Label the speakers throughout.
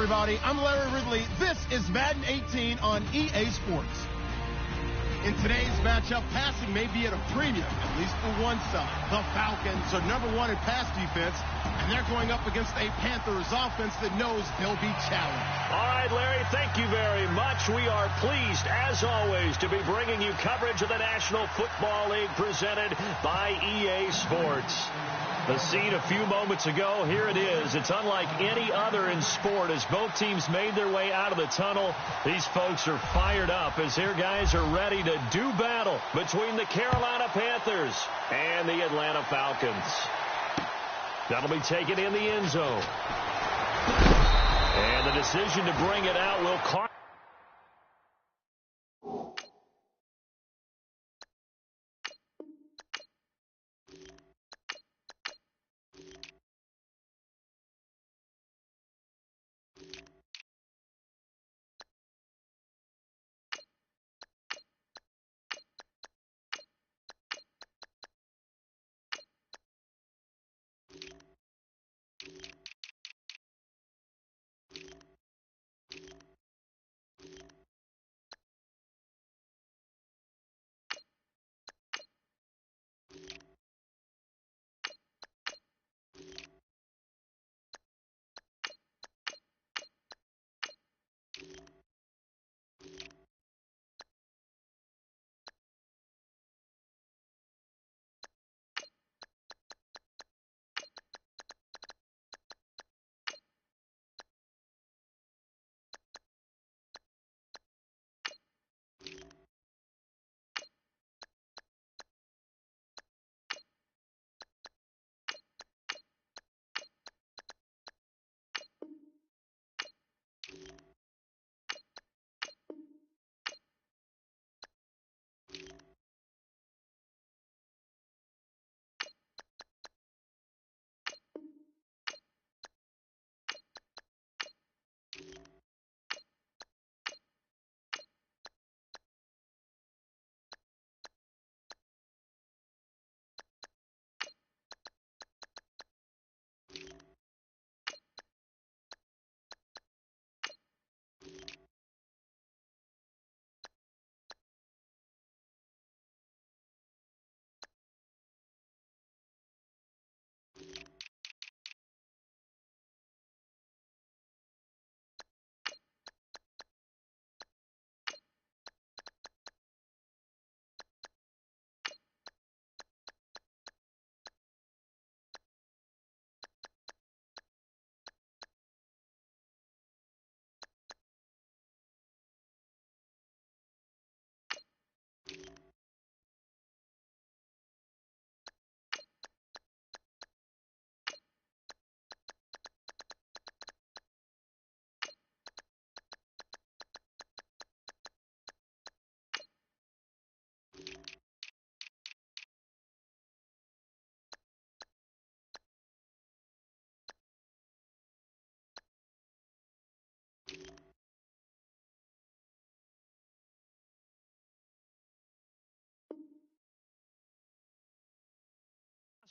Speaker 1: everybody. I'm Larry Ridley. This is Madden 18 on EA Sports. In today's matchup, passing may be at a premium, at least for one side. The Falcons are #1 in pass defense, and they're going up against a Panthers offense that knows they'll be challenged.
Speaker 2: All right, Larry, thank you very much. We are pleased, as always, to be bringing you coverage of the National Football League presented by EA Sports. The scene a few moments ago, here it is. It's unlike any other in sport as both teams made their way out of the tunnel. These folks are fired up as their guys are ready to do battle between the Carolina Panthers and the Atlanta Falcons. That'll be taken in the end zone. And the decision to bring it out will cost.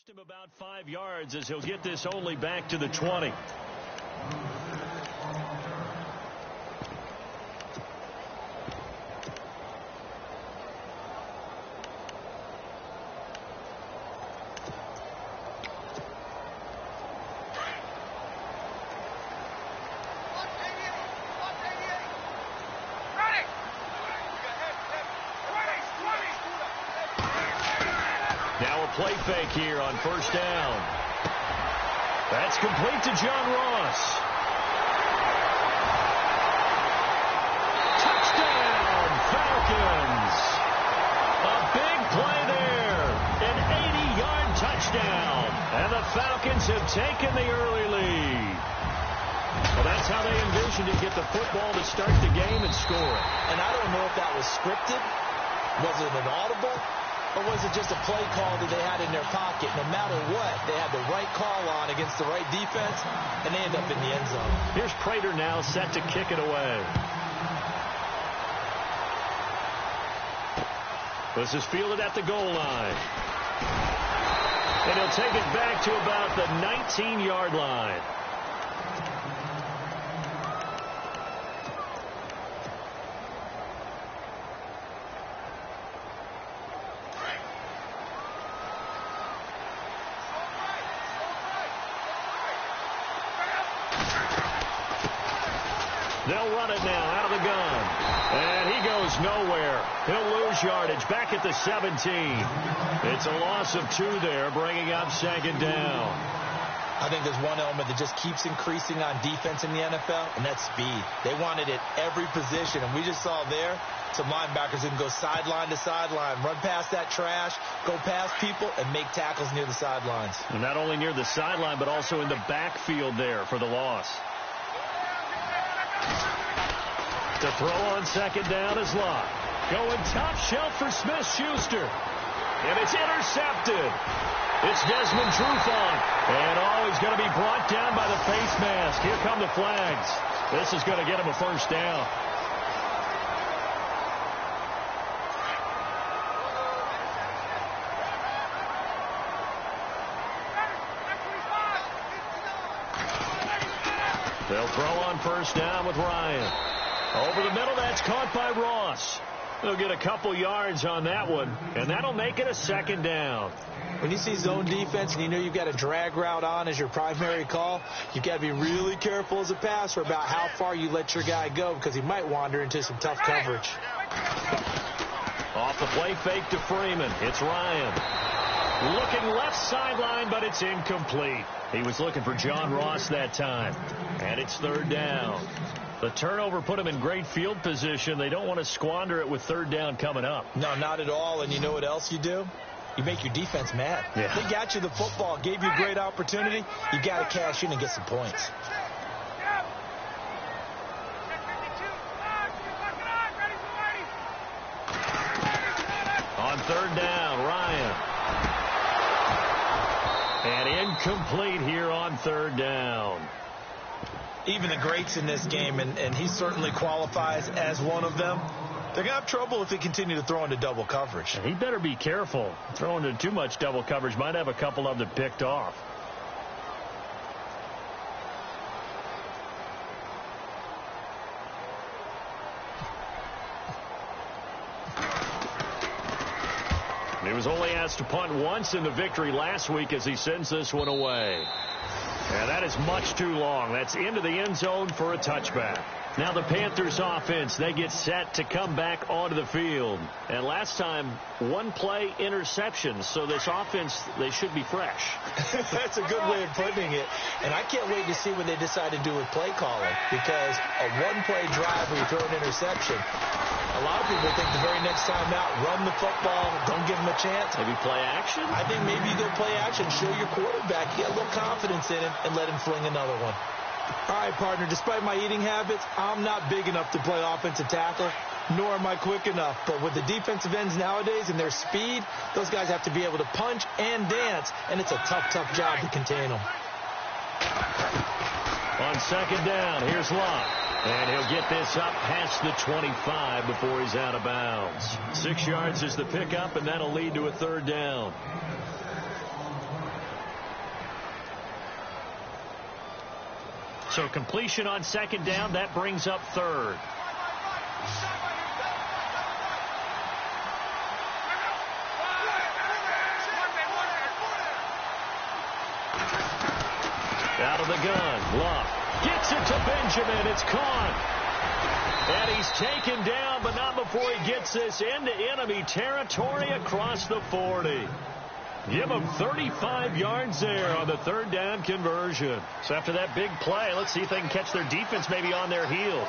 Speaker 2: Him about 5 yards as he'll get this only back to the 20. Play fake here on first down. That's complete to John Ross. Touchdown, Falcons. A big play there. An 80-yard touchdown. And the Falcons have taken the early lead. Well, that's how they envisioned to get the football to start the game and score.
Speaker 3: And I don't know if that was scripted. Was it an audible? Or was it just a play call that they had in their pocket? No matter what, they had the right call on against the right defense, and they end up in the end zone.
Speaker 2: Here's Prater now set to kick it away. This is fielded at the goal line. And he'll take it back to about the 19-yard line. They'll run it now out of the gun. And he goes nowhere. He'll lose yardage back at the 17. It's a loss of 2 there, bringing up second down.
Speaker 3: I think there's one element that just keeps increasing on defense in the NFL, and that's speed. They want it at every position, and we just saw there some linebackers who can go sideline to sideline, run past that trash, go past people, and make tackles near the sidelines.
Speaker 2: And not only near the sideline, but also in the backfield there for the loss. To throw on second down is Locke. Going top shelf for Smith-Schuster. And it's intercepted. It's Desmond Trufant. And he's going to be brought down by the face mask. Here come the flags. This is going to get him a first down. They'll throw on first down with Ryan. Over the middle, that's caught by Ross. They'll get a couple yards on that one, and that'll make it a second down.
Speaker 3: When you see zone defense and you know you've got a drag route on as your primary call, you've got to be really careful as a passer about how far you let your guy go because he might wander into some tough coverage.
Speaker 2: Off the play fake to Freeman. It's Ryan. Looking left sideline, but it's incomplete. He was looking for John Ross that time. And it's third down. The turnover put him in great field position. They don't want to squander it with third down coming up.
Speaker 3: No, not at all. And you know what else you do? You make your defense mad.
Speaker 2: Yeah.
Speaker 3: They got you the football, gave you a great opportunity. You got to cash in and get some points.
Speaker 2: On third down, Ryan. And incomplete here on third down.
Speaker 3: Even the greats in this game, and he certainly qualifies as one of them, they're going to have trouble if they continue to throw into double coverage.
Speaker 2: And he better be careful. Throwing into too much double coverage might have a couple of them picked off. He was only asked to punt once in the victory last week as he sends this one away. And that is much too long. That's into the end zone for a touchback. Now the Panthers offense, they get set to come back onto the field. And last time, one play interception. So this offense, they should be fresh.
Speaker 3: That's a good way of putting it. And I can't wait to see what they decide to do with play calling. Because a one-play drive where you throw an interception, a lot of people think the very next time out, run the football, don't give them a chance.
Speaker 2: Maybe play action?
Speaker 3: I think maybe you go play action, show your quarterback, get a little confidence in him, and let him fling another one. All right, partner, despite my eating habits, I'm not big enough to play offensive tackle, nor am I quick enough. But with the defensive ends nowadays and their speed, those guys have to be able to punch and dance, and it's a tough, tough job to contain them.
Speaker 2: On second down, here's Locke. And he'll get this up past the 25 before he's out of bounds. 6 yards is the pickup, and that'll lead to a third down. So completion on second down, that brings up third. Out of the gun, Locke gets it to Benjamin. It's caught. And he's taken down, but not before he gets this into enemy territory across the 40. Give him 35 yards there on the third down conversion. So after that big play, let's see if they can catch their defense maybe on their heels.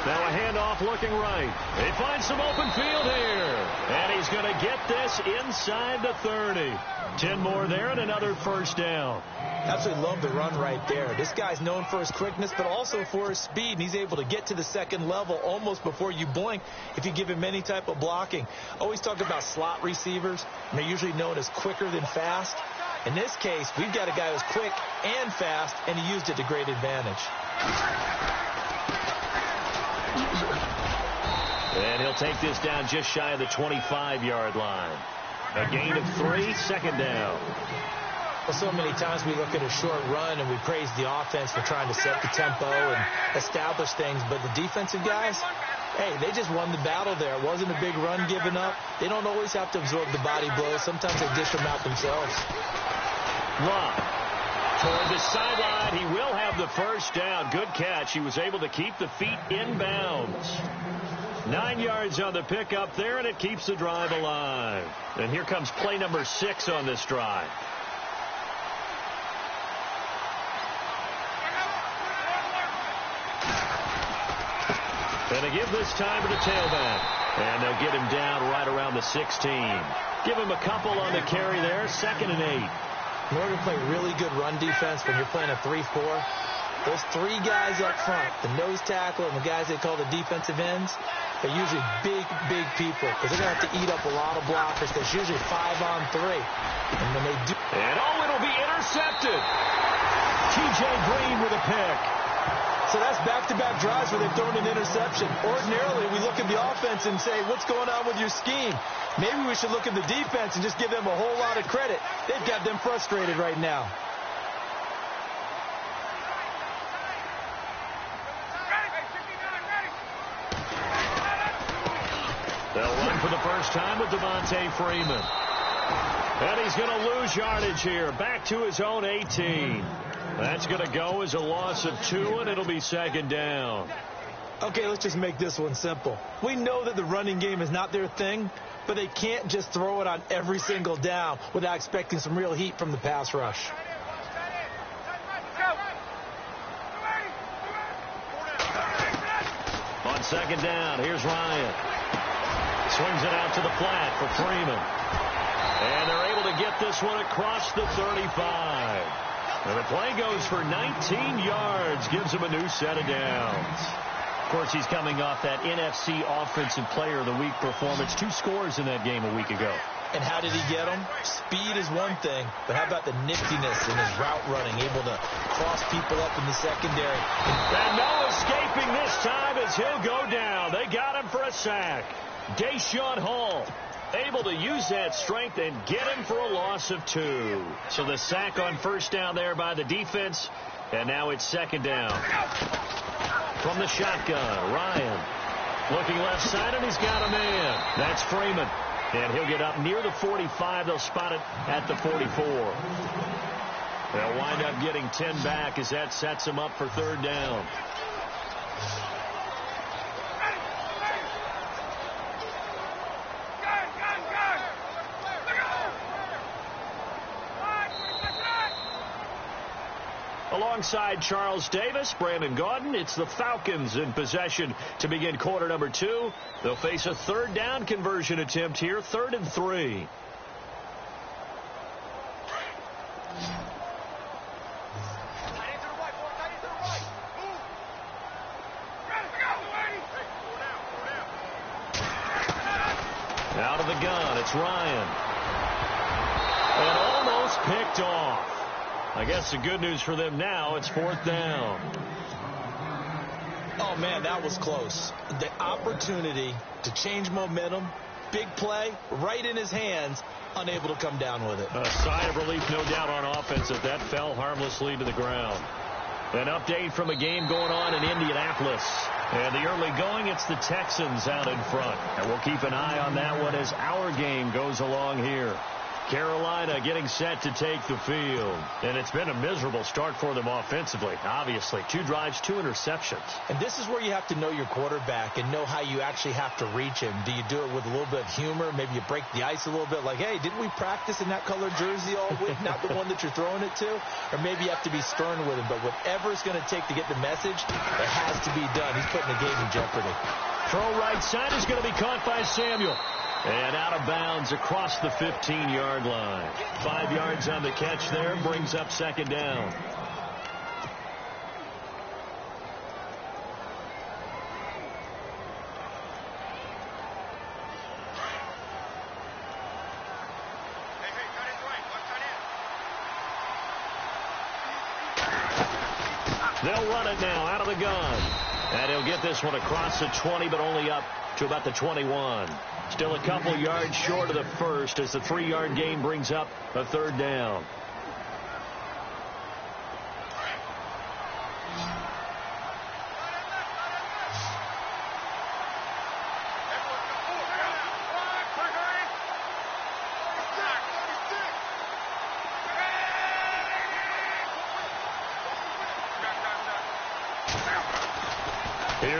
Speaker 2: Now a handoff looking right. They find some open field here. And he's going to get this inside the 30. 10 more there and another first down.
Speaker 3: Absolutely love the run right there. This guy's known for his quickness, but also for his speed. And he's able to get to the second level almost before you blink if you give him any type of blocking. Always talk about slot receivers, and they're usually known as quicker than fast. In this case, we've got a guy who's quick and fast, and he used it to great advantage.
Speaker 2: And he'll take this down just shy of the 25-yard line. A gain of 3, second down.
Speaker 3: Well, so many times we look at a short run and we praise the offense for trying to set the tempo and establish things. But the defensive guys, hey, they just won the battle there. It wasn't a big run given up. They don't always have to absorb the body blows. Sometimes they dish them out themselves.
Speaker 2: Locke Toward the sideline, he will have the first down. Good catch. He was able to keep the feet in bounds. 9 yards on the pickup there, and it keeps the drive alive. And here comes play number 6 on this drive. And they give this time to the tailback. And they'll get him down right around the 16. Give him a couple on the carry there. 2nd and 8.
Speaker 3: In order to play really good run defense when you're playing a 3-4, those 3 guys up front, the nose tackle and the guys they call the defensive ends, they're usually big, big people because they're going to have to eat up a lot of blockers. There's usually 5 on 3. And when they do...
Speaker 2: And it'll be intercepted. T.J. Green with a pick.
Speaker 3: So that's back-to-back drives where they've thrown an interception. Ordinarily, we look at the offense and say, what's going on with your scheme? Maybe we should look at the defense and just give them a whole lot of credit. They've got them frustrated right now.
Speaker 2: They'll run for the first time with Devontae Freeman. And he's going to lose yardage here. Back to his own 18. That's going to go as a loss of 2, and it'll be 2nd down.
Speaker 3: Okay, let's just make this one simple. We know that the running game is not their thing, but they can't just throw it on every single down without expecting some real heat from the pass rush.
Speaker 2: On 2nd down, here's Ryan. Swings it out to the flat for Freeman. And they're able to get this one across the 35. And the play goes for 19 yards, gives him a new set of downs. Of course, he's coming off that NFC Offensive Player of the Week performance. 2 scores in that game a week ago.
Speaker 3: And how did he get them? Speed is one thing, but how about the niftiness in his route running, able to cross people up in the secondary.
Speaker 2: And no escaping this time as he'll go down. They got him for a sack. Deshaun Hall able to use that strength and get him for a loss of 2. So the sack on first down there by the defense, and now it's 2nd down. From the shotgun, Ryan looking left side, and he's got a man. That's Freeman, and he'll get up near the 45. They'll spot it at the 44. They'll wind up getting 10 back as that sets him up for 3rd down. Alongside Charles Davis, Brandon Gaudin, it's the Falcons in possession to begin quarter number 2. They'll face a 3rd down conversion attempt here, 3rd and 3. Out of the gun, it's Ryan. And almost picked off. I guess the good news for them now, it's 4th down.
Speaker 3: Oh, man, that was close. The opportunity to change momentum, big play, right in his hands, unable to come down with it.
Speaker 2: A sigh of relief, no doubt, on offense as that fell harmlessly to the ground. An update from a game going on in Indianapolis. And the early going, it's the Texans out in front. And we'll keep an eye on that one as our game goes along here. Carolina getting set to take the field. And it's been a miserable start for them offensively, obviously. 2 drives, 2 interceptions.
Speaker 3: And this is where you have to know your quarterback and know how you actually have to reach him. Do you do it with a little bit of humor? Maybe you break the ice a little bit like, hey, didn't we practice in that colored jersey all week? Not the one that you're throwing it to? Or maybe you have to be stern with him. But whatever it's going to take to get the message, it has to be done. He's putting the game in jeopardy.
Speaker 2: Throw right side is going to be caught by Samuel. And out of bounds across the 15-yard line. 5 yards on the catch there, brings up 2nd down. They'll run it now out of the gun. And he'll get this one across the 20, but only up to about the 21. Still a couple yards short of the first as the 3-yard gain brings up a 3rd down.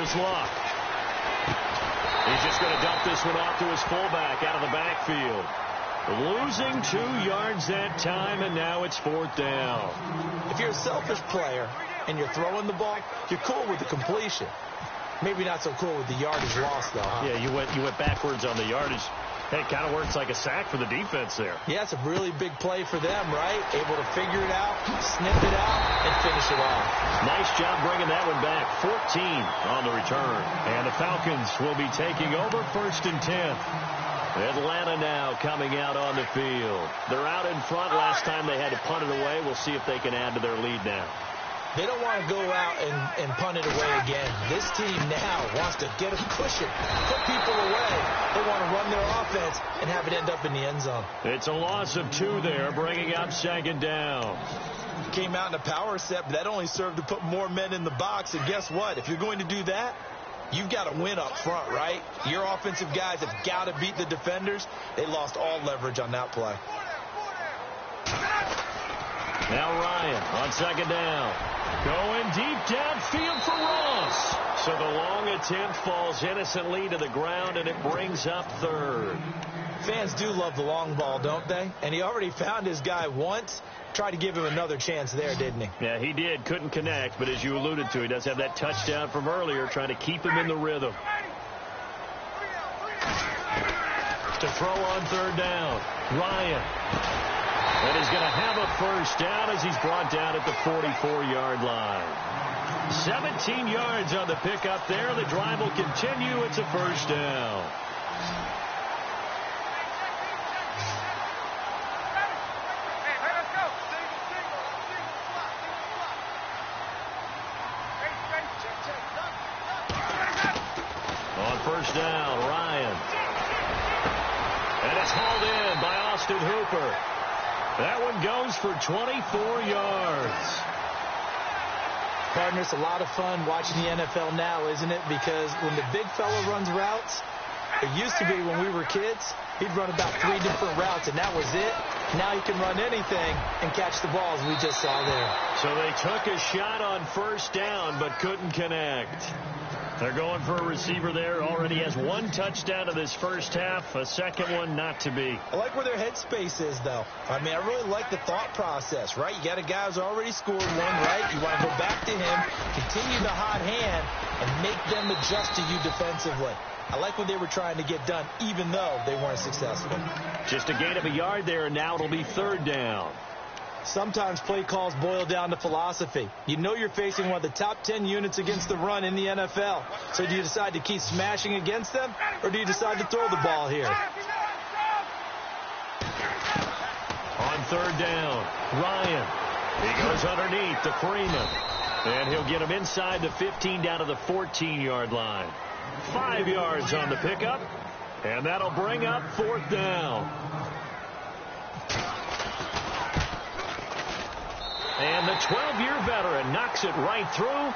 Speaker 2: Here's Luck. He's just going to dump this one off to his fullback out of the backfield. Losing 2 yards that time, and now it's 4th down.
Speaker 3: If you're a selfish player and you're throwing the ball, you're cool with the completion. Maybe not so cool with the yardage loss, though, huh?
Speaker 2: Yeah, you went backwards on the yardage. Hey, it kind of works like a sack for the defense there.
Speaker 3: Yeah, it's a really big play for them, right? Able to figure it out, snip it out, and finish it off.
Speaker 2: Nice job bringing that one back. 14 on the return. And the Falcons will be taking over 1st and 10. Atlanta now coming out on the field. They're out in front. Last time they had to punt it away. We'll see if they can add to their lead now.
Speaker 3: They don't want to go out and punt it away again. This team now wants to get a cushion, put people away. They want to run their offense and have it end up in the end zone.
Speaker 2: It's a loss of 2 there, bringing up 2nd down.
Speaker 3: Came out in a power set, but that only served to put more men in the box. And guess what? If you're going to do that, you've got to win up front, right? Your offensive guys have got to beat the defenders. They lost all leverage on that play.
Speaker 2: Now Ryan on 2nd down. Going deep downfield for Ross. So the long attempt falls innocently to the ground, and it brings up 3rd.
Speaker 3: Fans do love the long ball, don't they? And he already found his guy once. Tried to give him another chance there, didn't he?
Speaker 2: Yeah, he did. Couldn't connect, but as you alluded to, he does have that touchdown from earlier, trying to keep him in the rhythm. To throw on 3rd down, Ryan. And he's going to have a 1st down as he's brought down at the 44-yard line. 17 yards on the pickup there. The drive will continue. It's a 1st down. On 1st down, Ryan. And it's hauled in by Austin Hooper. That one goes for 24 yards.
Speaker 3: Partner, it's a lot of fun watching the NFL now, isn't it? Because when the big fella runs routes, it used to be when we were kids, he'd run about 3 different routes, and that was it. Now he can run anything and catch the balls we just saw there.
Speaker 2: So they took a shot on 1st down, but couldn't connect. They're going for a receiver there. Already has 1 touchdown in this 1st half. A 2nd one not to be.
Speaker 3: I like where their headspace is, though. I mean, I really like the thought process, right? You got a guy who's already scored 1, right? You want to go back to him, continue the hot hand, and make them adjust to you defensively. I like what they were trying to get done, even though they weren't successful.
Speaker 2: Just a gain of a yard there, and now it'll be 3rd down.
Speaker 3: Sometimes play calls boil down to philosophy. You know you're facing one of the top 10 units against the run in the NFL. So do you decide to keep smashing against them, or do you decide to throw the ball here?
Speaker 2: On 3rd down, Ryan. He goes underneath to Freeman. And he'll get him inside the 15 down to the 14-yard line. 5 yards on the pickup. And that'll bring up 4th down. And the 12-year veteran knocks it right through.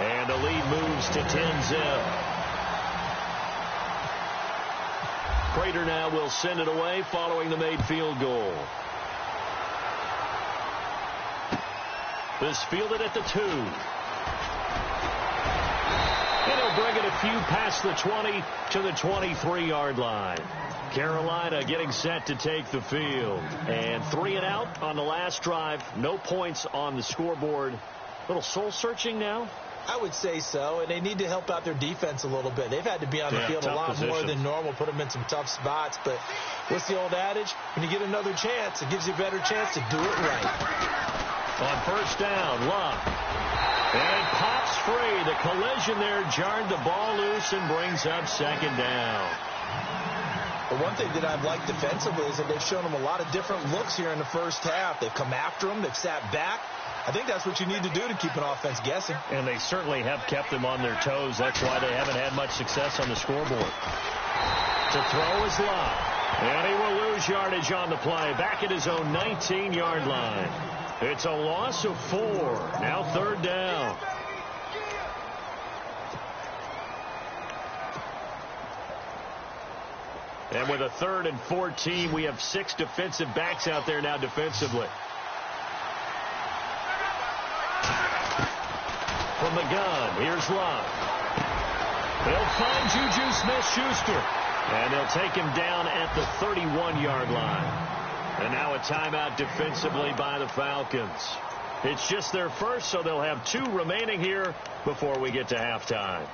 Speaker 2: And the lead moves to 10-zip. Prater now will send it away following the made field goal. This fielded at the 2. And he'll bring it a few past the 20 to the 23-yard line. Carolina getting set to take the field. And 3 and out on the last drive. No points on the scoreboard. A little soul-searching now?
Speaker 3: I would say so, and they need to help out their defense a little bit. They've had to be on the field a lot more than normal, put them in some tough spots. But what's the old adage? When you get another chance, it gives you a better chance to do it right.
Speaker 2: On 1st down, Luck. And it pops free. The collision there jarred the ball loose and brings up 2nd down.
Speaker 3: But one thing that I've liked defensively is that they've shown them a lot of different looks here in the 1st half. They've come after them. They've sat back. I think that's what you need to do to keep an offense guessing.
Speaker 2: And they certainly have kept them on their toes. That's why they haven't had much success on the scoreboard. To throw is Luck. And he will lose yardage on the play. Back at his own 19-yard line. It's a loss of 4. Now 3rd down. And with a 3rd and 14, we have 6 defensive backs out there now defensively. From the gun, here's Luck. They'll find Juju Smith-Schuster. And they'll take him down at the 31-yard line. And now a timeout defensively by the Falcons. It's just their first, so they'll have 2 remaining here before we get to halftime.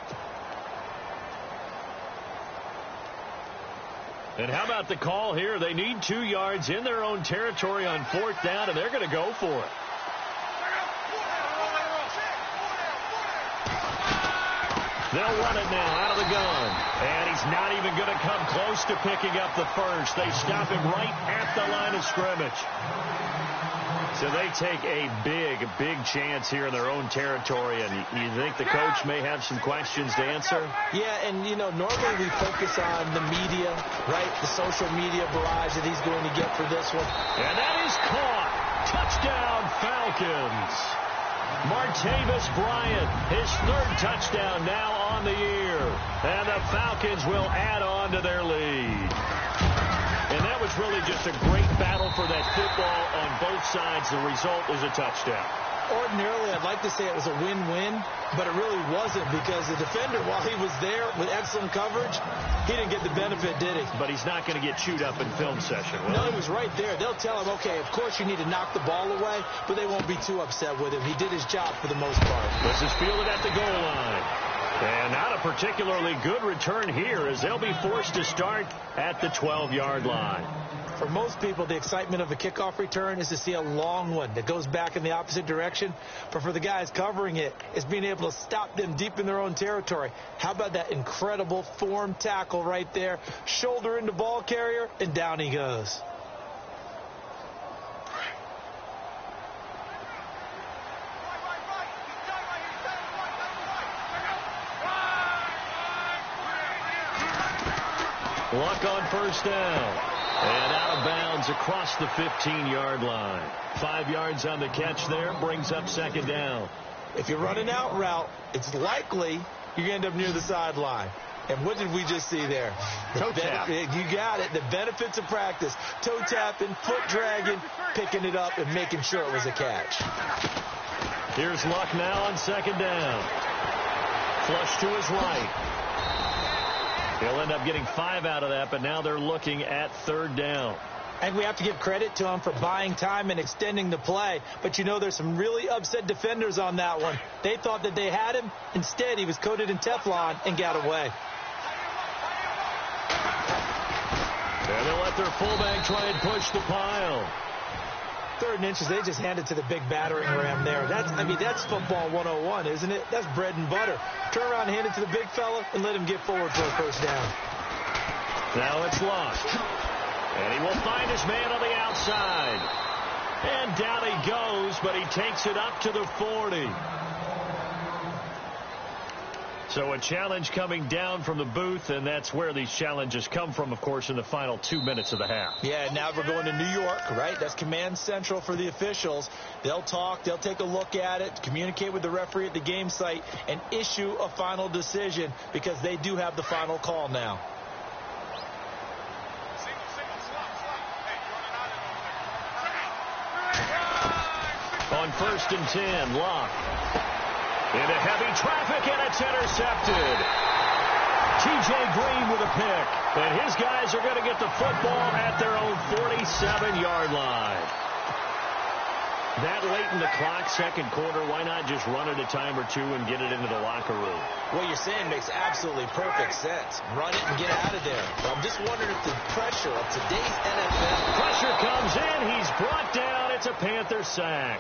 Speaker 2: And how about the call here? They need 2 yards in their own territory on 4th down, and they're going to go for it. They'll run it now out of the gun. And he's not even going to come close to picking up the first. They stop him right at the line of scrimmage. So they take a big chance here in their own territory. And you think the coach may have some questions to answer?
Speaker 3: Yeah, and, you know, normally we focus on the media, right? The social media barrage that he's going to get for this one.
Speaker 2: And that is caught. Touchdown, Falcons. Martavis Bryant, his 3rd touchdown now on the year. And the Falcons will add on to their lead. And that was really just a great battle for that football on both sides. The result is a touchdown.
Speaker 3: Ordinarily, I'd like to say it was a win-win, but it really wasn't because the defender, while he was there with excellent coverage, he didn't get the benefit, did he?
Speaker 2: But he's not going to get chewed up in film session, will
Speaker 3: No,
Speaker 2: he?
Speaker 3: he was right there. They'll tell him, okay, of course you need to knock the ball away, but they won't be too upset with him. He did his job for the most part.
Speaker 2: This is fielded at the goal line. And not a particularly good return here as they'll be forced to start at the 12-yard line.
Speaker 3: For most people, the excitement of a kickoff return is to see a long one that goes back in the opposite direction. But for the guys covering it, it's being able to stop them deep in their own territory. How about that incredible form tackle right there? Shoulder into ball carrier, and down he goes.
Speaker 2: Luck on 1st down. And out of bounds across the 15-yard line. 5 yards on the catch there, brings up 2nd down.
Speaker 3: If you're running out route, it's likely you're going to end up near the sideline. And what did we just see there?
Speaker 2: Toe tap.
Speaker 3: You got it. The benefits of practice. Toe tapping, foot dragging, picking it up, and making sure it was a catch.
Speaker 2: Here's Luck now on 2nd down. Flush to his right. He'll end up getting 5 out of that, but now they're looking at 3rd down.
Speaker 3: And we have to give credit to him for buying time and extending the play. But, you know, there's some really upset defenders on that one. They thought that they had him. Instead, he was coated in Teflon and got away.
Speaker 2: And they'll let their fullback try and push the pile.
Speaker 3: 3rd and inches, they just hand it to the big battering ram there. That's football 101, isn't it? That's bread and butter. Turn around and hand it to the big fella and let him get forward for a 1st down.
Speaker 2: Now it's Luck. And he will find his man on the outside. And down he goes, but he takes it up to the 40. So a challenge coming down from the booth, and that's where these challenges come from, of course, in the final 2 minutes of the half.
Speaker 3: Yeah, now we're going to New York, right? That's command central for the officials. They'll talk, they'll take a look at it, communicate with the referee at the game site, and issue a final decision because they do have the final call now.
Speaker 2: On 1st and 10, Luck. Into heavy traffic, and it's intercepted. T.J. Green with a pick. And his guys are going to get the football at their own 47-yard line. That late in the clock, 2nd quarter, why not just run it a time or 2 and get it into the locker room?
Speaker 3: What you're saying makes absolutely perfect sense. Run it and get out of there. But I'm just wondering if the pressure of today's NFL...
Speaker 2: Pressure comes in. He's brought down. It's a Panther sack.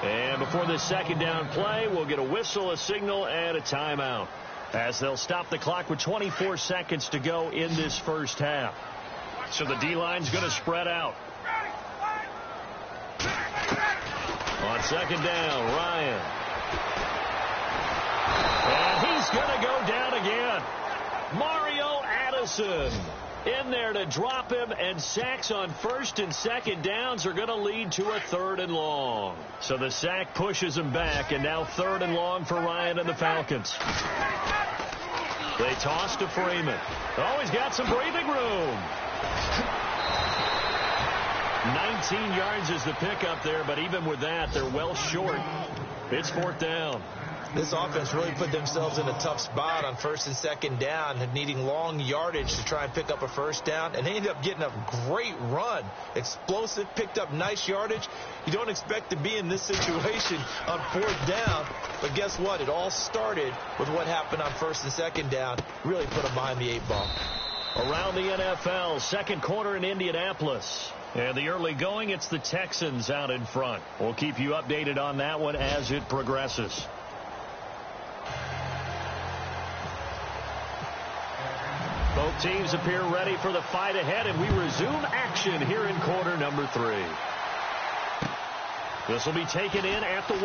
Speaker 2: And before this 2nd down play, we'll get a whistle, a signal, and a timeout, as they'll stop the clock with 24 seconds to go in this 1st half. So the D-line's going to spread out. On 2nd down, Ryan. And he's going to go down again. Mario Addison in there to drop him, and sacks on 1st and 2nd downs are going to lead to a 3rd and long. So the sack pushes him back, and now 3rd and long for Ryan and the Falcons. They toss to Freeman. Oh, he's got some breathing room. 19 yards is the pickup there, but even with that, they're well short. It's 4th down.
Speaker 3: This offense really put themselves in a tough spot on first and second down, needing long yardage to try and pick up a first down, and they ended up getting a great run. Explosive, picked up nice yardage. You don't expect to be in this situation on fourth down, but guess what? It all started with what happened on first and second down. Really put them behind the 8 ball.
Speaker 2: Around the NFL, second quarter in Indianapolis. And the early going, it's the Texans out in front. We'll keep you updated on that one as it progresses. Both teams appear ready for the fight ahead, and we resume action here in quarter number 3. This will be taken in at the 1.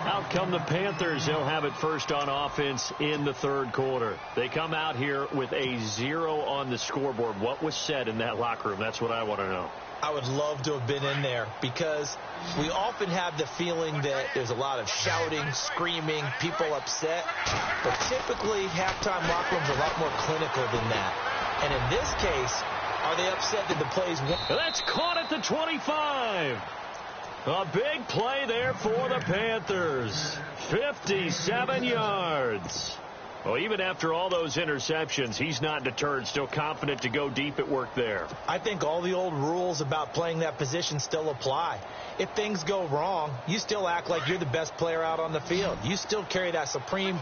Speaker 2: Out come the Panthers. They'll have it first on offense in the third quarter. They come out here with a 0 on the scoreboard. What was said in that locker room? That's what I want to know.
Speaker 3: I would love to have been in there because we often have the feeling that there's a lot of shouting, screaming, people upset. But typically, halftime locker rooms are a lot more clinical than that. And in this case, are they upset that the plays won?
Speaker 2: That's caught at the 25. A big play there for the Panthers. 57 yards. Well, even after all those interceptions, he's not deterred, still confident to go deep at work there.
Speaker 3: I think all the old rules about playing that position still apply. If things go wrong, you still act like you're the best player out on the field. You still carry that supreme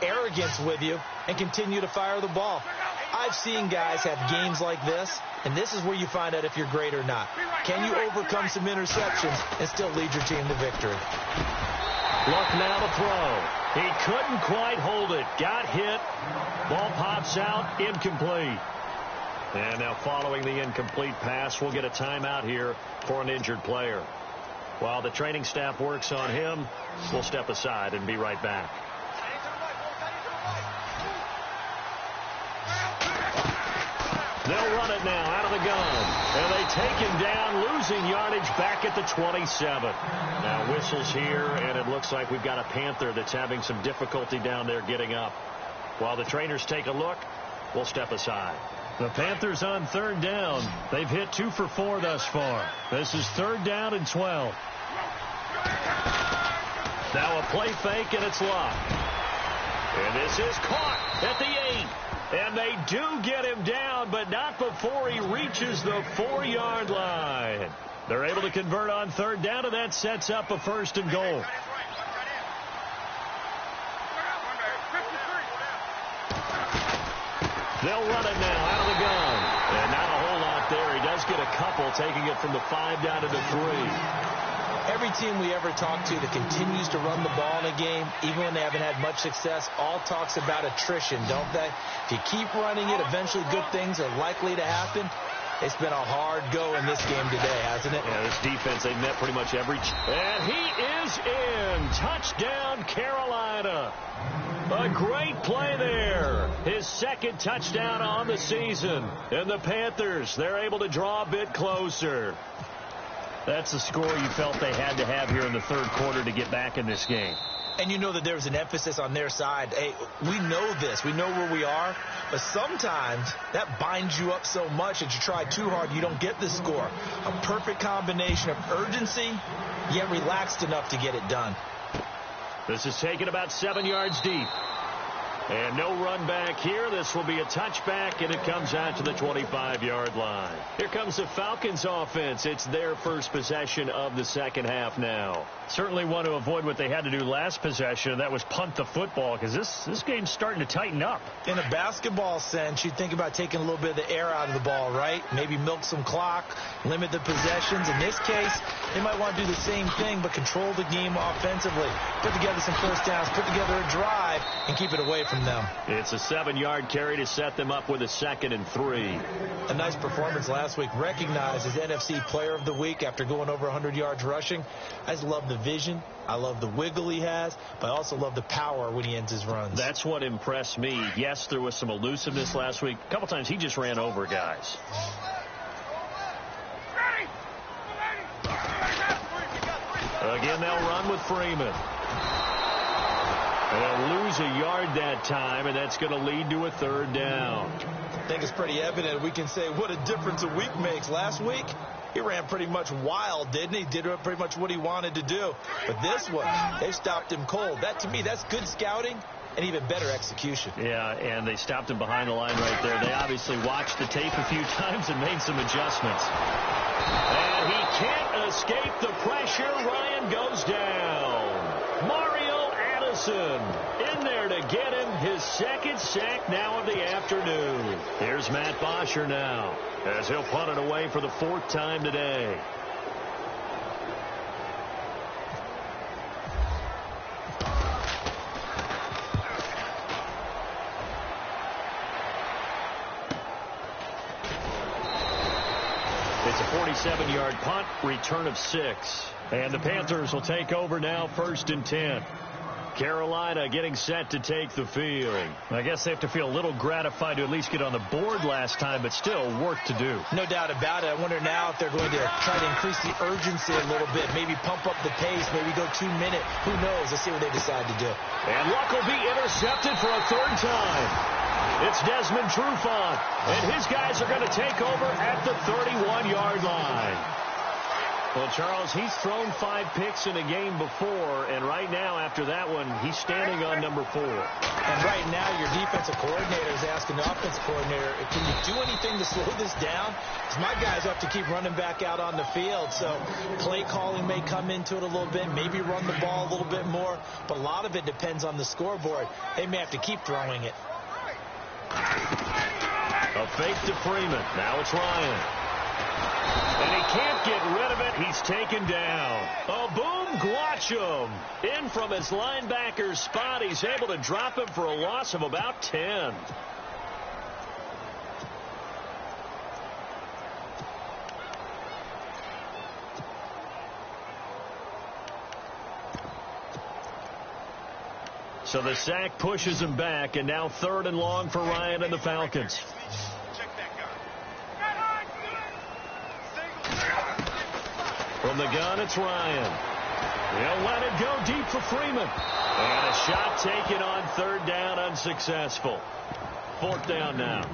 Speaker 3: arrogance with you and continue to fire the ball. I've seen guys have games like this, and this is where you find out if you're great or not. Can you overcome some interceptions and still lead your team to victory?
Speaker 2: Look now to throw. He couldn't quite hold it. Got hit. Ball pops out. Incomplete. And now following the incomplete pass, we'll get a timeout here for an injured player. While the training staff works on him, we'll step aside and be right back. They'll run it now out of the gun. And they take him down, losing yardage back at the 27. Now whistles here, and it looks like we've got a Panther that's having some difficulty down there getting up. While the trainers take a look, we'll step aside. The Panthers on third down. They've hit 2 for 4 thus far. This is third down and 12. Now a play fake, and it's locked. And this is caught at the 8. And they do get him down, but not before he reaches the 4-yard line. They're able to convert on third down, and that sets up a first and goal. They'll run it now out of the gun. And not a whole lot there. He does get a couple, taking it from the 5 down to the 3.
Speaker 3: Every team we ever talk to that continues to run the ball in a game, even when they haven't had much success, all talks about attrition, don't they? If you keep running it, eventually good things are likely to happen. It's been a hard go in this game today, hasn't it?
Speaker 2: Yeah, this defense, they've met pretty much every... And he is in. Touchdown, Carolina. A great play there. His second touchdown on the season. And the Panthers, they're able to draw a bit closer. That's the score you felt they had to have here in the third quarter to get back in this game.
Speaker 3: And you know that there was an emphasis on their side. Hey, we know this. We know where we are. But sometimes that binds you up so much that you try too hard, you don't get the score. A perfect combination of urgency, yet relaxed enough to get it done.
Speaker 2: This is taken about 7 yards deep. And no run back here. This will be a touchback, and it comes out to the 25-yard line. Here comes the Falcons offense. It's their first possession of the second half now. Certainly want to avoid what they had to do last possession, and that was punt the football, because this game's starting to tighten up.
Speaker 3: In a basketball sense, you'd think about taking a little bit of the air out of the ball, right? Maybe milk some clock, limit the possessions. In this case, they might want to do the same thing, but control the game offensively. Put together some first downs, put together a drive, and keep it away from them.
Speaker 2: It's a 7-yard carry to set them up with a 2nd and 3.
Speaker 3: A nice performance last week, recognized as NFC Player of the Week after going over 100 yards rushing. I just love the vision. I love the wiggle he has, but I also love the power when he ends his runs.
Speaker 2: That's what impressed me. Yes, there was some elusiveness last week. A couple times he just ran over guys. Again, they'll run with Freeman. And they'll lose a yard that time, and that's going to lead to a third down.
Speaker 3: I think it's pretty evident. We can say what a difference a week makes. Last week, he ran pretty much wild, didn't he? Did pretty much what he wanted to do. But this one, they stopped him cold. That, to me, that's good scouting and even better execution.
Speaker 2: Yeah, and they stopped him behind the line right there. They obviously watched the tape a few times and made some adjustments. And he can't escape the pressure. Ryan goes down. Mario Addison in there to get him his second sack now of the afternoon. Here's Matt Bosher now as he'll punt it away for the fourth time today. It's a 47-yard punt, return of 6. And the Panthers will take over now, 1st and 10. Carolina getting set to take the field. I guess they have to feel a little gratified to at least get on the board last time, but still work to do.
Speaker 3: No doubt about it. I wonder now if they're going to try to increase the urgency a little bit, maybe pump up the pace, maybe go 2-minute. Who knows? Let's see what they decide to do.
Speaker 2: And Luck will be intercepted for a third time. It's Desmond Trufant, and his guys are going to take over at the 31-yard line. Well, Charles, he's thrown 5 picks in a game before, and right now, after that one, he's standing on number 4.
Speaker 3: And right now, your defensive coordinator is asking the offensive coordinator, can you do anything to slow this down? Because my guys have to keep running back out on the field, so play calling may come into it a little bit, maybe run the ball a little bit more, but a lot of it depends on the scoreboard. They may have to keep throwing it.
Speaker 2: A fake to Freeman. Now it's Ryan. And he can't get rid of it. He's taken down. A boom Guachum. In from his linebacker's spot. He's able to drop him for a loss of about 10. So the sack pushes him back, and now 3rd and long for Ryan and the Falcons. From the gun, it's Ryan. He'll let it go deep for Freeman. And a shot taken on 3rd down, unsuccessful. 4th down now.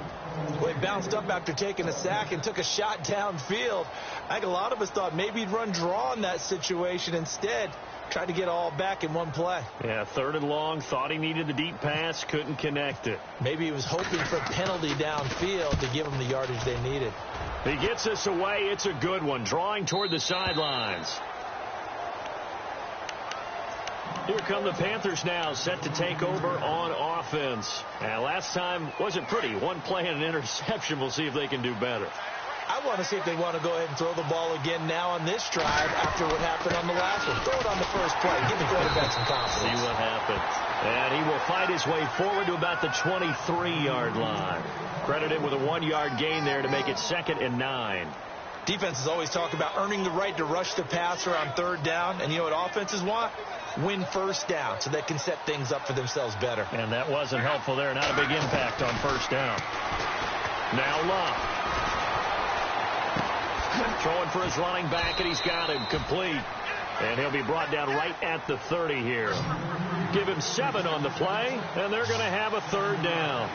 Speaker 3: Well, he bounced up after taking a sack and took a shot downfield. I think a lot of us thought maybe he'd run draw in that situation. Instead, tried to get all back in one play.
Speaker 2: Yeah, 3rd and long. Thought he needed the deep pass. Couldn't connect it.
Speaker 3: Maybe he was hoping for a penalty downfield to give him the yardage they needed.
Speaker 2: He gets us away. It's a good one. Drawing toward the sidelines. Here come the Panthers now, set to take over on offense. And last time wasn't pretty. One play and an interception. We'll see if they can do better.
Speaker 3: I want to see if they want to go ahead and throw the ball again now on this drive after what happened on the last one. Throw it on the first play. Give the quarterback some confidence.
Speaker 2: See what happens. And he will fight his way forward to about the 23-yard line. Credit him with a 1-yard gain there to make it 2nd and 9.
Speaker 3: Defenses always talk about earning the right to rush the passer on 3rd down. And you know what offenses want? Win 1st down so they can set things up for themselves better.
Speaker 2: And that wasn't helpful there. Not a big impact on 1st down. Now Luck. Throwing for his running back, and he's got him complete. And he'll be brought down right at the 30 here. Give him 7 on the play, and they're going to have a 3rd down.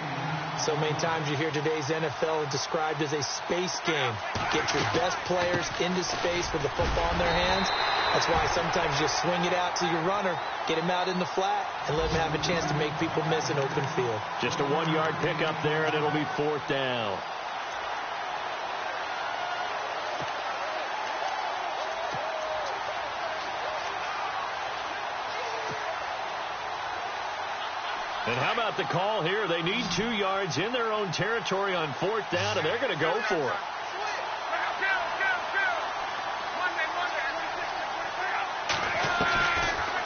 Speaker 3: So many times you hear today's NFL described as a space game. Get your best players into space with the football in their hands. That's why sometimes you just swing it out to your runner, get him out in the flat, and let him have a chance to make people miss an open field.
Speaker 2: Just a 1-yard pickup there, and it'll be 4th down. And how about the call here? They need 2 yards in their own territory on 4th down, and they're going to go for it.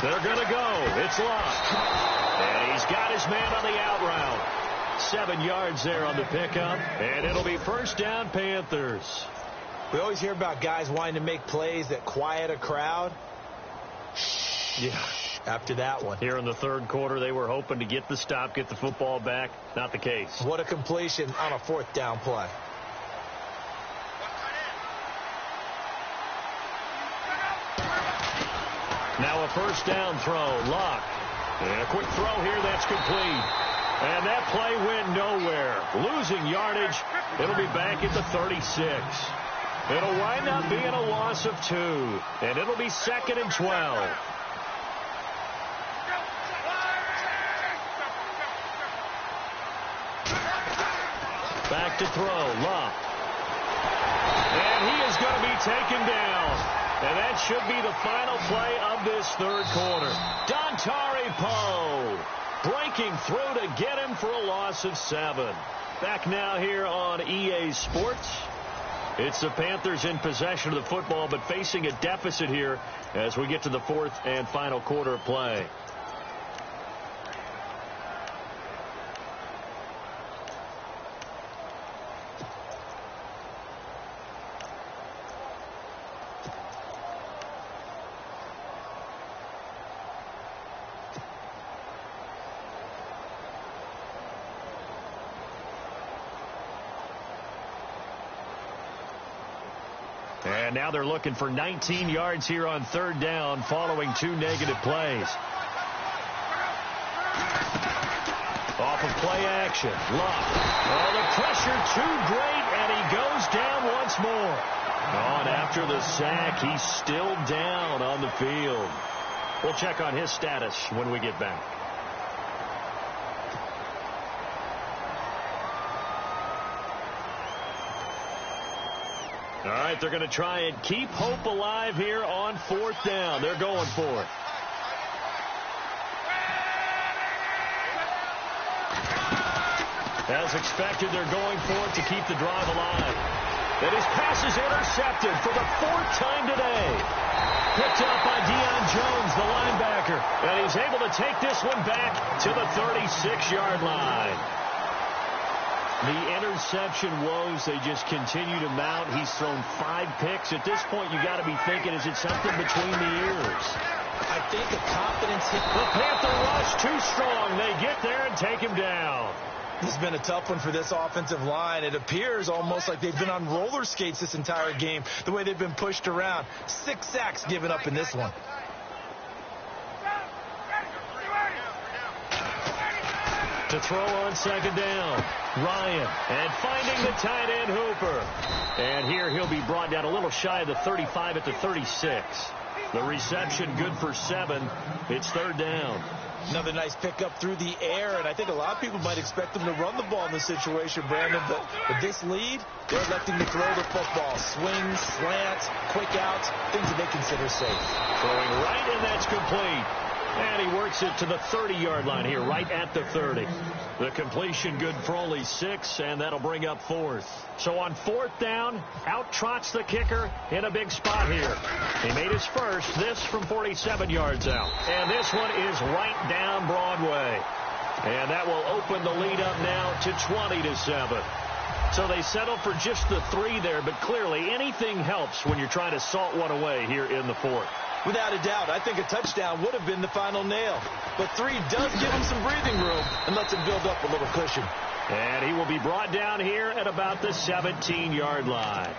Speaker 2: They're going to go. It's Luck. And he's got his man on the out route. 7 yards there on the pickup, and it'll be 1st down Panthers.
Speaker 3: We always hear about guys wanting to make plays that quiet a crowd.
Speaker 2: Yeah.
Speaker 3: After that one.
Speaker 2: Here in the 3rd quarter, they were hoping to get the stop, get the football back. Not the case.
Speaker 3: What a completion on a 4th down play.
Speaker 2: Now a 1st down throw. Luck. And a quick throw here, that's complete. And that play went nowhere. Losing yardage. It'll be back at the 36. It'll wind up being a loss of 2. And it'll be 2nd and 12. Back to throw. Love. And he is going to be taken down. And that should be the final play of this third quarter. Dontari Poe breaking through to get him for a loss of 7. Back now here on EA Sports. It's the Panthers in possession of the football, but facing a deficit here as we get to the fourth and final quarter of play. And now they're looking for 19 yards here on third down following 2 negative plays. Off of play action. Luck. Oh, the pressure too great, and he goes down once more. Oh, and after the sack, he's still down on the field. We'll check on his status when we get back. All right, they're going to try and keep hope alive here on fourth down. They're going for it. As expected, they're going for it to keep the drive alive. And his pass is intercepted for the 4th time today. Picked up by Deion Jones, the linebacker. And he's able to take this one back to the 36-yard line. The interception woes, they just continue to mount. He's thrown 5 picks. At this point, you got to be thinking, is it something between the ears?
Speaker 3: I think the confidence hit.
Speaker 2: The Panther rush too strong. They get there and take him down.
Speaker 3: This has been a tough one for this offensive line. It appears almost like they've been on roller skates this entire game, the way they've been pushed around. 6 sacks given up in this one.
Speaker 2: To throw on second down, Ryan, and finding the tight end Hooper. And here he'll be brought down a little shy of the 35 at the 36. The reception good for 7. It's third down.
Speaker 3: Another nice pickup through the air, and I think a lot of people might expect them to run the ball in this situation, Brandon, but with this lead, they're electing to throw the football. Swings, slants, quick outs, things that they consider safe.
Speaker 2: Throwing right, and that's complete. And he works it to the 30-yard line here, right at the 30. The completion good for only 6, and that'll bring up 4th. So on 4th down, out trots the kicker in a big spot here. He made his first, this from 47 yards out. And this one is right down Broadway. And that will open the lead up now to 20-7. So they settle for just the 3 there, but clearly anything helps when you're trying to salt one away here in the 4th.
Speaker 3: Without a doubt, I think a touchdown would have been the final nail. But 3 does give him some breathing room and lets him build up a little cushion.
Speaker 2: And he will be brought down here at about the 17-yard line.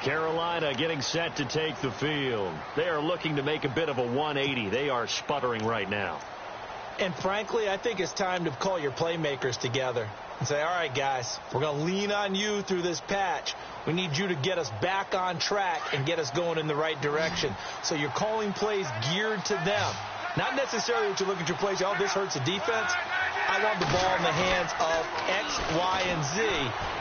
Speaker 2: Carolina getting set to take the field. They are looking to make a bit of a 180. They are sputtering right now.
Speaker 3: And frankly, I think it's time to call your playmakers together and say, all right, guys, we're going to lean on you through this patch. We need you to get us back on track and get us going in the right direction. So you're calling plays geared to them. Not necessarily that you look at your plays, oh, this hurts the defense. I want the ball in the hands of X, Y, and Z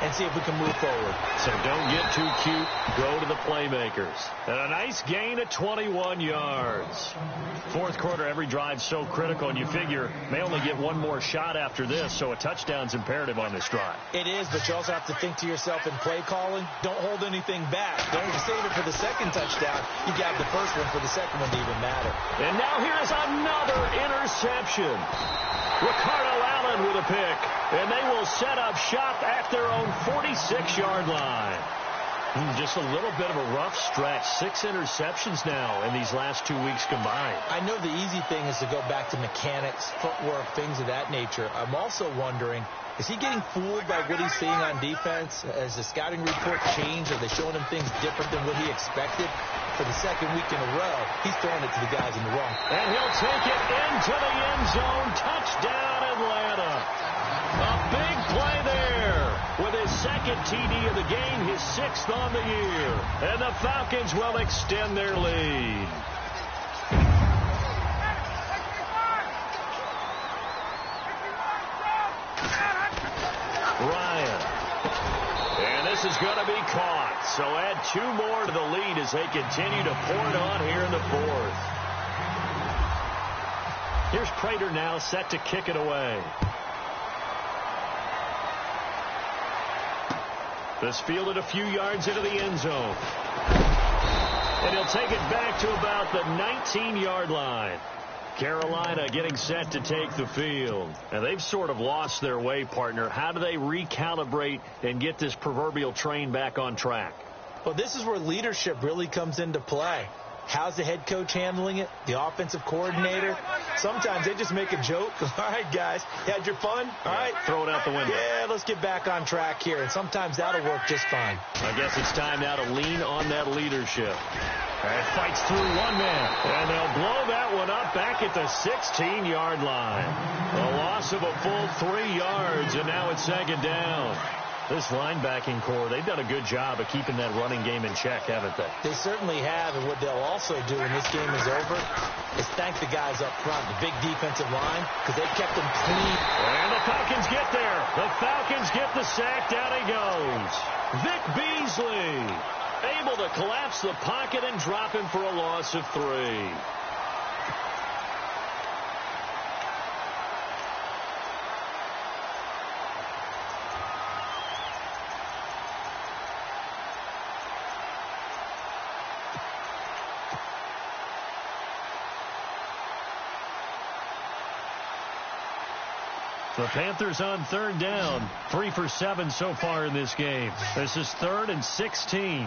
Speaker 3: and see if we can move forward.
Speaker 2: So don't get too cute. Go to the playmakers. And a nice gain of 21 yards. Fourth quarter, every drive so critical, and you figure may only get one more shot after this, so a touchdown's imperative on this drive.
Speaker 3: It is, but you also have to think to yourself in play calling, don't hold anything back. Don't save it for the second touchdown. You got the first one for the second one to even matter.
Speaker 2: And now here's another interception. Ricardo Allen with a pick, and they will set up shop at their own 46-yard line. Just a little bit of a rough stretch. 6 interceptions now in these last 2 weeks combined.
Speaker 3: I know the easy thing is to go back to mechanics, footwork, things of that nature. I'm also wondering, is he getting fooled by what he's seeing on defense? Has the scouting report changed? Are they showing him things different than what he expected? For the second week in a row, he's throwing it to the guys in the wrong.
Speaker 2: And he'll take it into the end zone. Touchdown, Atlanta. A big play there with his second TD of the game, his 6th on the year. And the Falcons will extend their lead. Ryan. And this is going to be caught. So add 2 more to the lead as they continue to pour it on here in the 4th. Here's Prater now set to kick it away. This fielded a few yards into the end zone. And he'll take it back to about the 19-yard line. Carolina getting set to take the field. And they've sort of lost their way, partner. How do they recalibrate and get this proverbial train back on track?
Speaker 3: Well, this is where leadership really comes into play. How's the head coach handling it? The offensive coordinator? Sometimes they just make a joke. All right, guys, you had your fun? All right.
Speaker 2: Throw it out the window.
Speaker 3: Yeah, let's get back on track here. And sometimes that'll work just fine.
Speaker 2: I guess it's time now to lean on that leadership. And fights through one man. And they'll blow that one up back at the 16-yard line. A loss of a full 3 yards, and now it's 2nd down. This linebacking core, they've done a good job of keeping that running game in check, haven't they?
Speaker 3: They certainly have, and what they'll also do when this game is over is thank the guys up front, the big defensive line, because they've kept them clean.
Speaker 2: And the Falcons get there. The Falcons get the sack. Down he goes. Vic Beasley able to collapse the pocket and drop him for a loss of 3. The Panthers on 3rd down. 3 for 7 so far in this game. This is 3rd and 16.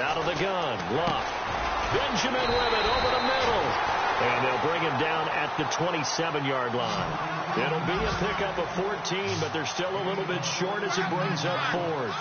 Speaker 2: Out of the gun. Luck. Benjamin with it over the middle. And they'll bring him down at the 27-yard line. It'll be a pickup of 14, but they're still a little bit short as it brings up 4th.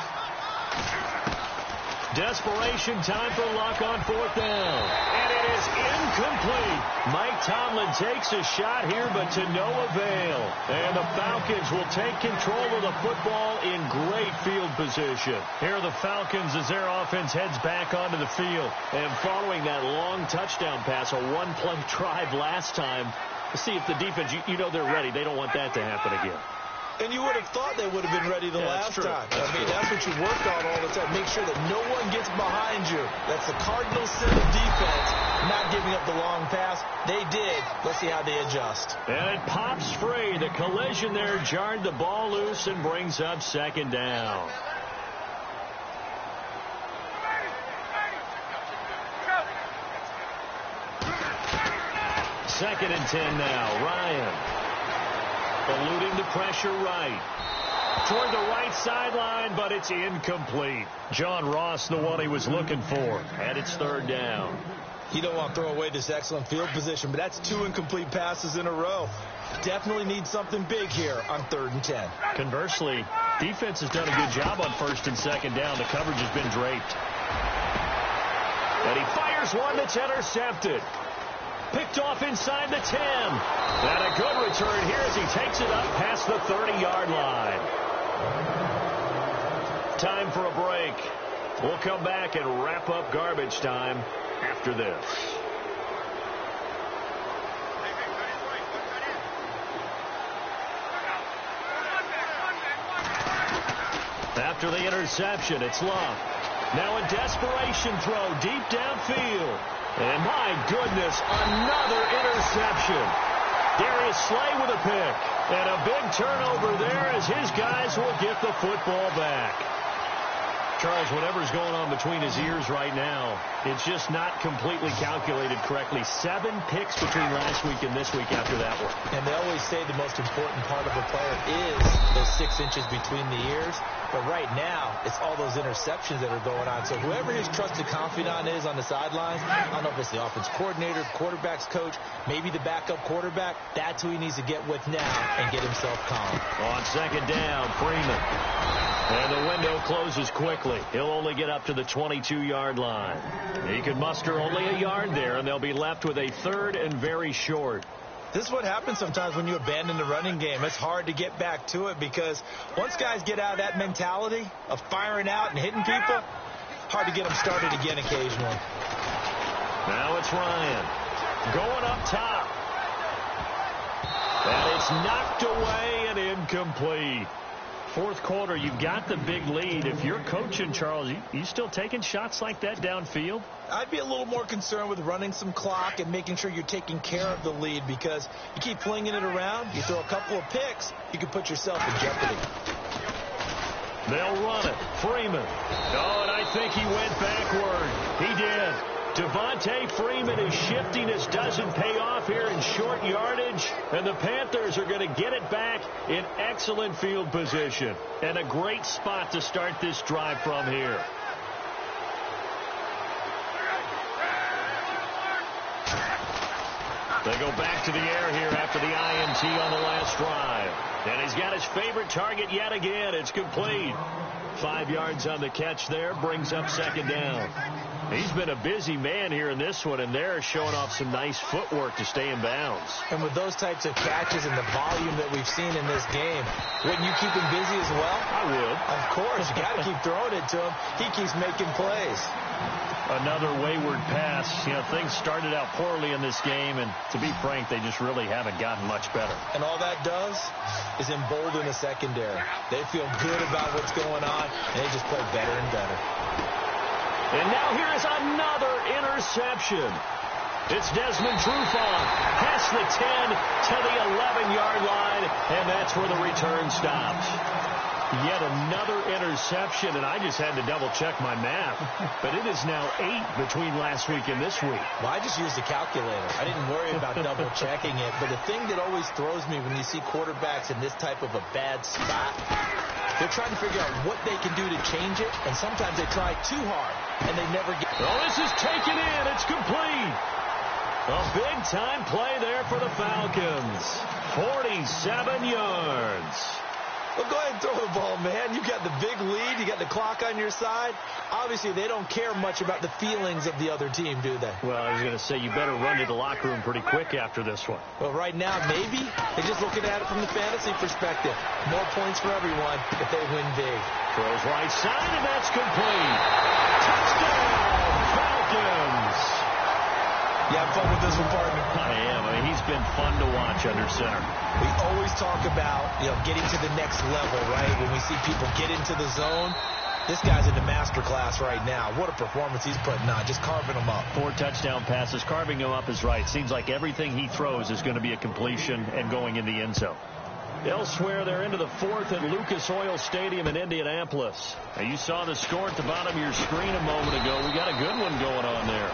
Speaker 2: Desperation time for Luck on 4th down. And it is incomplete. Mike Tomlin takes a shot here, but to no avail. And the Falcons will take control of the football in great field position. Here are the Falcons as their offense heads back onto the field. And following that long touchdown pass, a one-play drive last time, to see if the defense, you know they're ready. They don't want that to happen again.
Speaker 3: And you would have thought they would have been ready the last time. That's what you work on all the time. Make sure that no one gets behind you. That's the cardinal sin of defense, not giving up the long pass. They did. Let's see how they adjust.
Speaker 2: And it pops free. The collision there jarred the ball loose and brings up 2nd down. Second and 10 now. Ryan. Eluding the pressure right. Toward the right sideline, but it's incomplete. John Ross, the one he was looking for. And it's 3rd down.
Speaker 3: You don't want to throw away this excellent field position, but that's 2 incomplete passes in a row. Definitely need something big here on 3rd and 10.
Speaker 2: Conversely, defense has done a good job on 1st and 2nd down. The coverage has been draped. And he fires one that's intercepted. Picked off inside the 10. And a good return here as he takes it up past the 30-yard line. Time for a break. We'll come back and wrap up garbage time after this. After the interception, it's Luck. Now a desperation throw deep downfield. And my goodness, another interception. Darius Slay with a pick. And a big turnover there as his guys will get the football back. Charles, whatever's going on between his ears right now, it's just not completely calculated correctly. 7 picks between last week and this week after that one.
Speaker 3: And they always say the most important part of a player is those 6 inches between the ears. But right now, it's all those interceptions that are going on. So whoever his trusted confidant is on the sidelines, I don't know if it's the offense coordinator, quarterback's coach, maybe the backup quarterback, that's who he needs to get with now and get himself calm.
Speaker 2: On second down, Freeman. And the window closes quickly. He'll only get up to the 22-yard line. He can muster only a yard there, and they'll be left with a 3rd and very short.
Speaker 3: This is what happens sometimes when you abandon the running game. It's hard to get back to it because once guys get out of that mentality of firing out and hitting people, hard to get them started again occasionally.
Speaker 2: Now it's Ryan going up top. And it's knocked away and incomplete. 4th quarter, you've got the big lead. If you're coaching, Charles, you still taking shots like that downfield?
Speaker 3: I'd be a little more concerned with running some clock and making sure you're taking care of the lead because you keep flinging it around, you throw a couple of picks, you can put yourself in jeopardy.
Speaker 2: They'll run it. Freeman. Oh, and I think he went backward. He did. Devontae Freeman is shifting. This doesn't pay off here in short yardage. And the Panthers are going to get it back in excellent field position. And a great spot to start this drive from here. They go back to the air here after the INT on the last drive. And he's got his favorite target yet again. It's complete. 5 yards on the catch there. Brings up second down. He's been a busy man here in this one, and they're showing off some nice footwork to stay in bounds.
Speaker 3: And with those types of catches and the volume that we've seen in this game, wouldn't you keep him busy as well?
Speaker 2: I would.
Speaker 3: Of course. You got to keep throwing it to him. He keeps making plays.
Speaker 2: Another wayward pass. You know, things started out poorly in this game, and to be frank, they just really haven't gotten much better.
Speaker 3: And all that does is embolden the secondary. They feel good about what's going on, and they just play better and better.
Speaker 2: And now here is another interception. It's Desmond Trufant past the 10 to the 11-yard line, and that's where the return stops. Yet another interception, and I just had to double-check my math. But it is now 8 between last week and this week.
Speaker 3: Well, I just used a calculator. I didn't worry about double-checking it. But the thing that always throws me when you see quarterbacks in this type of a bad spot, they're trying to figure out what they can do to change it, and sometimes they try too hard, and they never get it.
Speaker 2: Oh, this is taken in. It's complete. A big-time play there for the Falcons. 47 yards.
Speaker 3: Well, go ahead and throw the ball, man. You got the big lead. You got the clock on your side. Obviously, they don't care much about the feelings of the other team, do they?
Speaker 2: Well, I was going to say, you better run to the locker room pretty quick after this one.
Speaker 3: Well, right now, maybe. They're just looking at it from the fantasy perspective. More points for everyone if they win big.
Speaker 2: Throws right side, and that's complete. Touchdown, Falcons.
Speaker 3: You have fun with this one, partner?
Speaker 2: I am. I mean, he's been fun to watch under center.
Speaker 3: We always talk about, getting to the next level, right? When we see people get into the zone, this guy's in the master class right now. What a performance he's putting on, just carving them up.
Speaker 2: 4 touchdown passes. Carving him up is right. Seems like everything he throws is going to be a completion and going in the end zone. Elsewhere, they're into the 4th at Lucas Oil Stadium in Indianapolis. Now, you saw the score at the bottom of your screen a moment ago. We got a good one going on there.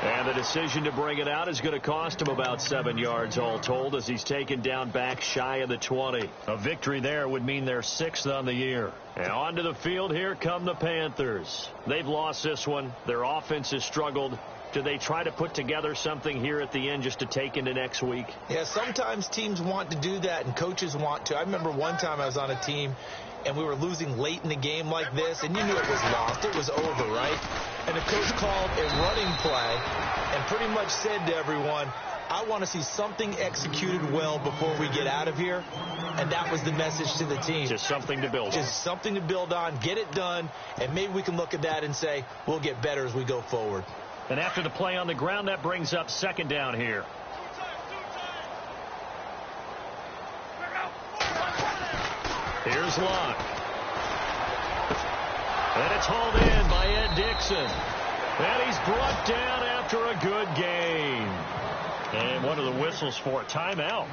Speaker 2: And the decision to bring it out is going to cost him about 7 yards all told as he's taken down back shy of the 20. A victory there would mean they're 6th on the year. And onto the field, here come the Panthers. They've lost this one. Their offense has struggled. Do they try to put together something here at the end just to take into next week?
Speaker 3: Yeah, sometimes teams want to do that and coaches want to. I remember one time I was on a team and we were losing late in the game like this, and you knew it was lost. It was over, right? And the coach called a running play and pretty much said to everyone, I want to see something executed well before we get out of here. And that was the message to the team.
Speaker 2: Just something to build on.
Speaker 3: Just something to build on, get it done, and maybe we can look at that and say, we'll get better as we go forward.
Speaker 2: And after the play on the ground, that brings up second down here. Here's Locke. And it's hauled in by Ed Dixon. And he's brought down after a good gain. And one of the whistles for a timeout.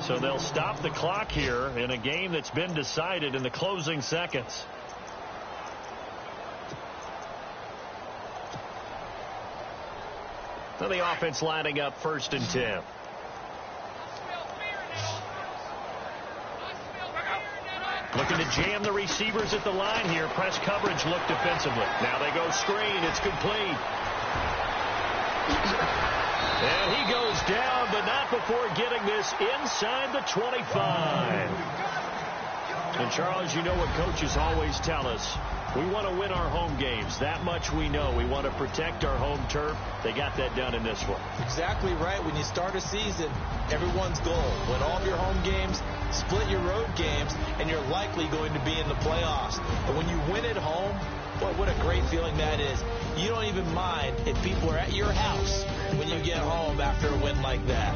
Speaker 2: So they'll stop the clock here in a game that's been decided in the closing seconds. And the offense lining up 1st and 10. Looking to jam the receivers at the line here. Press coverage look defensively. Now they go screen. It's complete. And he goes down, but not before getting this inside the 25. And, Charles, you know what coaches always tell us. We want to win our home games. That much we know. We want to protect our home turf. They got that done in this one.
Speaker 3: Exactly right. When you start a season, everyone's goal: win all of your home games, split your road games, and you're likely going to be in the playoffs. But when you win at home, boy, what a great feeling that is. You don't even mind if people are at your house when you get home after a win like that.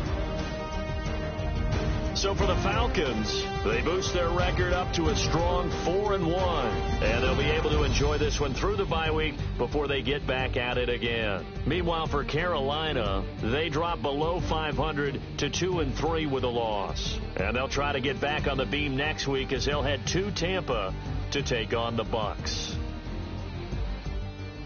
Speaker 2: So for the Falcons, they boost their record up to a strong 4-1. And they'll be able to enjoy this one through the bye week before they get back at it again. Meanwhile, for Carolina, they drop below 500 to 2-3 with a loss. And they'll try to get back on the beam next week as they'll head to Tampa to take on the Bucs.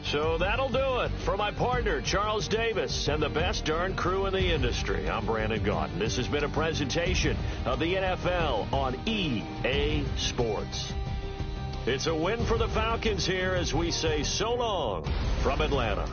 Speaker 2: So that'll do it for my partner, Charles Davis, and the best darn crew in the industry. I'm Brandon Gaudin. This has been a presentation of the NFL on EA Sports. It's a win for the Falcons here as we say so long from Atlanta.